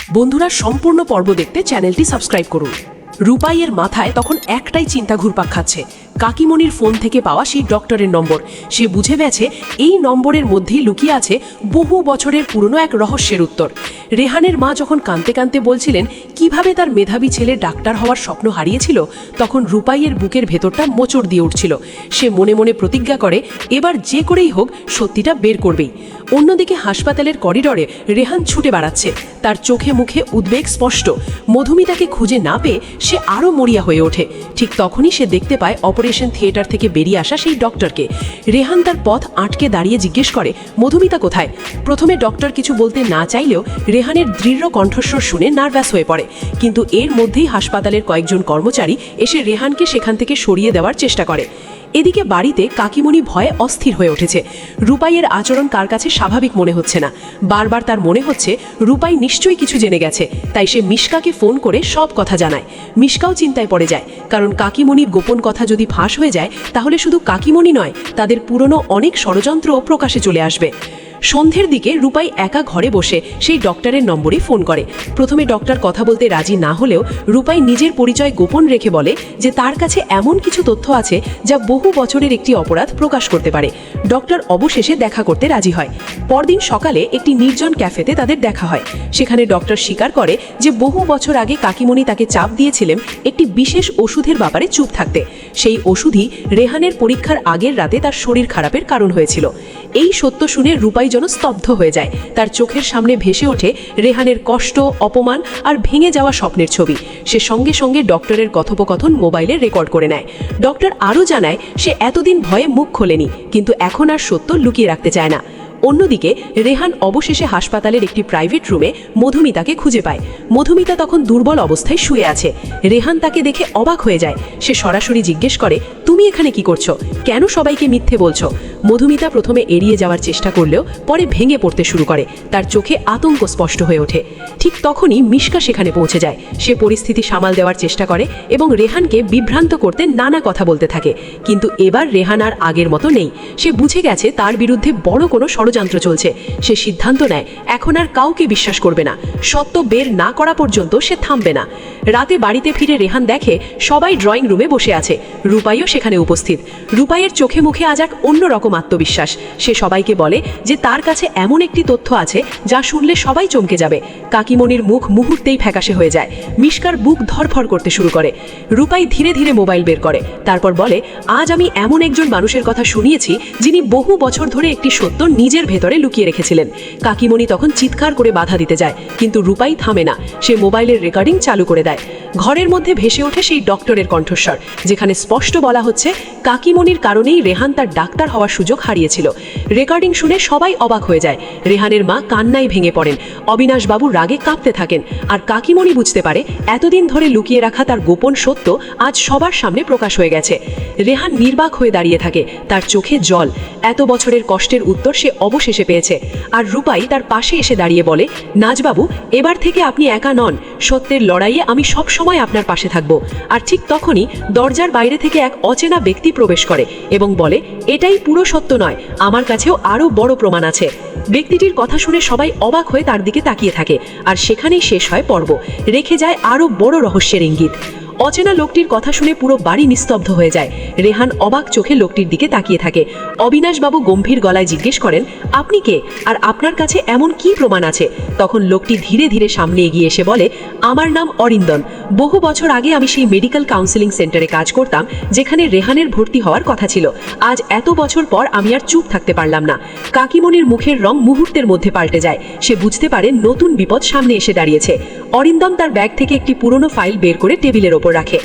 বন্ধুরা, সম্পূর্ণ পর্ব দেখতে চ্যানেলটি সাবস্ক্রাইব করুন। রূপাইয়ের মাথায় তখন একটাই চিন্তা ঘুরপাক খাচ্ছে, কাকিমণির ফোন থেকে পাওয়া সেই ডক্টরের নম্বর। সে বুঝে গেছে এই নম্বরের মধ্যেই লুকিয়ে আছে বহু বছরের পুরনো এক রহস্যের উত্তর। রেহানের মা যখন কাঁদতে কাঁদতে বলছিলেন কিভাবে তার মেধাবী ছেলে ডাক্তার হওয়ার স্বপ্ন হারিয়েছিল, তখন রূপাইয়ের বুকের ভেতরটা মোচড় দিয়ে উঠছিল। সে মনে মনে প্রতিজ্ঞা করে এবার যে করেই হোক সত্যিটা বের করবেই। অন্যদিকে হাসপাতালের করিডরে রেহান ছুটে বেড়াচ্ছে, তার চোখে মুখে উদ্বেগ স্পষ্ট। মধুমিতাকে খুঁজে না পেয়ে সে আরও মরিয়া হয়ে ওঠে। ঠিক তখনই সে দেখতে পায় অপারেশন থিয়েটার থেকে বেরিয়ে আসা সেই ডক্টরকে। রেহান তার পথ আটকে দাঁড়িয়ে জিজ্ঞেস করে, মধুমিতা কোথায়? প্রথমে ডক্টর কিছু বলতে না চাইলেও রেহানের দৃঢ় কণ্ঠস্বর শুনে নার্ভাস হয়ে পড়ে। কিন্তু এর মধ্যেই হাসপাতালের কয়েকজন কর্মচারী এসে রেহানকে সেখান থেকে সরিয়ে দেওয়ার চেষ্টা করে। এদিকে বাড়িতে কাকিমণি ভয়ে অস্থির হয়ে উঠেছে। রূপাইয়ের আচরণ কার কাছে স্বাভাবিক মনে হচ্ছে না। বারবার তার মনে হচ্ছে রূপাই নিশ্চয়ই কিছু জেনে গেছে, তাই সে মিশকাকে ফোন করে সব কথা জানায়। মিশকাও চিন্তায় পড়ে যায়, কারণ কাকিমণির গোপন কথা যদি ফাঁস হয়ে যায় তাহলে শুধু কাকিমণি নয়, তাদের পুরনো অনেক ষড়যন্ত্রও প্রকাশে চলে আসবে। সন্ধ্যের দিকে রূপাই একা ঘরে বসে সেই ডক্টরের নম্বরে ফোন করে। প্রথমে ডক্টর কথা বলতে রাজি না হলেও রূপাই নিজের পরিচয় গোপন রেখে বলে যে তার কাছে এমন কিছু তথ্য আছে যা বহু বছরের একটি অপরাধ প্রকাশ করতে পারে। ডক্টর অবশেষে দেখা করতে রাজি হয়। পরদিন সকালে একটি নির্জন ক্যাফেতে তাদের দেখা হয়। সেখানে ডক্টর স্বীকার করে যে বহু বছর আগে কাকিমণি তাকে চাপ দিয়েছিলেন একটি বিশেষ ওষুধের ব্যাপারে চুপ থাকতে। সেই ওষুধই রেহানের পরীক্ষার আগের রাতে তার শরীর খারাপের কারণ হয়েছিল। এই সত্য শুনে রূপাই যেন স্তব্ধ হয়ে যায়। তার চোখের সামনে ভেসে ওঠে রেহানের কষ্ট, অপমান আর ভেঙে যাওয়া স্বপ্নের ছবি। সে সঙ্গে সঙ্গে ডক্টরের কথোপকথন মোবাইলে রেকর্ড করে নেয়। ডক্টর আরও জানায় সে এতদিন ভয়ে মুখ খোলেনি, কিন্তু এখন আর সত্য লুকিয়ে রাখতে চায় না। অন্যদিকে রেহান অবশেষে হাসপাতালের একটি প্রাইভেট রুমে মধুমিতাকে খুঁজে পায়। মধুমিতা তখন দুর্বল অবস্থায় শুয়ে আছে। রেহান তাকে দেখে অবাক হয়ে যায়। সে সরাসরি জিজ্ঞেস করে, তুমি এখানে কি করছো? কেন সবাইকে মিথ্যে বলছো? মধুমিতা প্রথমে এড়িয়ে যাওয়ার চেষ্টা করলেও পরে ভেঙে পড়তে শুরু করে। তার চোখে আতঙ্ক স্পষ্ট হয়ে ওঠে। ঠিক তখনই মিশকা সেখানে পৌঁছে যায়। সে পরিস্থিতি সামাল দেওয়ার চেষ্টা করে এবং রেহানকে বিভ্রান্ত করতে নানা কথা বলতে থাকে। কিন্তু এবার রেহান আর আগের মতো নেই। সে বুঝে গেছে তার বিরুদ্ধে বড় কোনো ষড়যন্ত্র চলছে। সে সিদ্ধান্ত নেয় এখন আর কাউকে বিশ্বাস করবে না। সত্য বের না করা পর্যন্ত সে থামবে না। রাতে বাড়িতে ফিরে রেহান দেখে সবাই ড্রয়িং রুমে বসে আছে। রূপাইও সেখানে উপস্থিত। রূপাইয়ের চোখে মুখে আজ এক অন্যরকম আত্মবিশ্বাস। সে সবাইকে বলে যে তার কাছে এমন একটি তথ্য আছে যা শুনলে সবাই চমকে যাবে। কাকিমণির মুখ মুহূর্তেই ফ্যাকাশে হয়ে যায়। মিশকার বুক ধরফর করতে শুরু করে। রূপাই ধীরে ধীরে মোবাইল বের করে। তারপর বলে, আজ আমি এমন একজন মানুষের কথা শুনিয়েছি যিনি বহু বছর ধরে একটি সত্য নিজের ভেতরে লুকিয়ে রেখেছিলেন। কাকিমণি তখন চিৎকার করে বাধা দিতে যায়, কিন্তু রূপাই থামে না। সে মোবাইলের রেকর্ডিং চালু করে দেয়। ঘরের মধ্যে ভেসে ওঠে সেই ডক্টরের কণ্ঠস্বর, যেখানে স্পষ্ট বলা হচ্ছে কাকিমণির কারণেই রেহান তার ডাক্তার হওয়ার সুযোগ হারিয়েছিল। রেকর্ডিং শুনে সবাই অবাক হয়ে যায়। রেহানের মা কান্নায় ভেঙে পড়েন। অবিনাশবাবু রাগে কাঁপতে থাকেন। আর কাকিমণি বুঝতে পারে এতদিন ধরে লুকিয়ে রাখা তার গোপন সত্য আজ সবার সামনে প্রকাশ হয়ে গেছে। রেহান নির্বাক হয়ে দাঁড়িয়ে থাকে, তার চোখে জল। এত বছরের কষ্টের উত্তর সে অবশেষে পেয়েছে। আর রূপাই তার পাশে এসে দাঁড়িয়ে বলে, নাজবাবু, এবার থেকে আপনি একা নন। সত্যের লড়াইয়ে আমি সব সময় আপনার পাশে থাকব। আর ঠিক তখনই দরজার বাইরে থেকে এক অচেনা ব্যক্তি প্রবেশ করে এবং বলে, এটাই পুরো সত্য নয়, আমার কাছেও আরও বড় প্রমাণ আছে। ব্যক্তিটির কথা শুনে সবাই অবাক হয়ে তার দিকে তাকিয়ে থাকে। আর সেখানেই শেষ হয় পর্ব। রেখে যায় আরও বড় রহস্যের ইঙ্গিত। অচেনা লোকটির কথা শুনে পুরো বাড়ি নিস্তব্ধ হয়ে যায়। রেহান অবাক চোখে লোকটির দিকে তাকিয়ে থাকে। অবিনাশবাবু গম্ভীর গলায় জিজ্ঞেস করেন, আপনি কে? আর আপনার কাছে এমন কি প্রমাণ আছে? তখন লোকটি ধীরে ধীরে সামনে এগিয়ে এসে বলে, আমার নাম অরিন্দন। বহু বছর আগে আমি সেই মেডিকেল কাউন্সেলিং সেন্টারে কাজ করতাম যেখানে রেহানের ভর্তি হওয়ার কথা ছিল। আজ এত বছর পর আমি আর চুপ থাকতে পারলাম না। কাকিমণির মুখের রং মুহূর্তের মধ্যে পাল্টে যায়। সে বুঝতে পারে নতুন বিপদ সামনে এসে দাঁড়িয়েছে। অরিন্দম তার ব্যাগ থেকে একটি পুরনো ফাইল বের করে টেবিলের ওপর রাখে।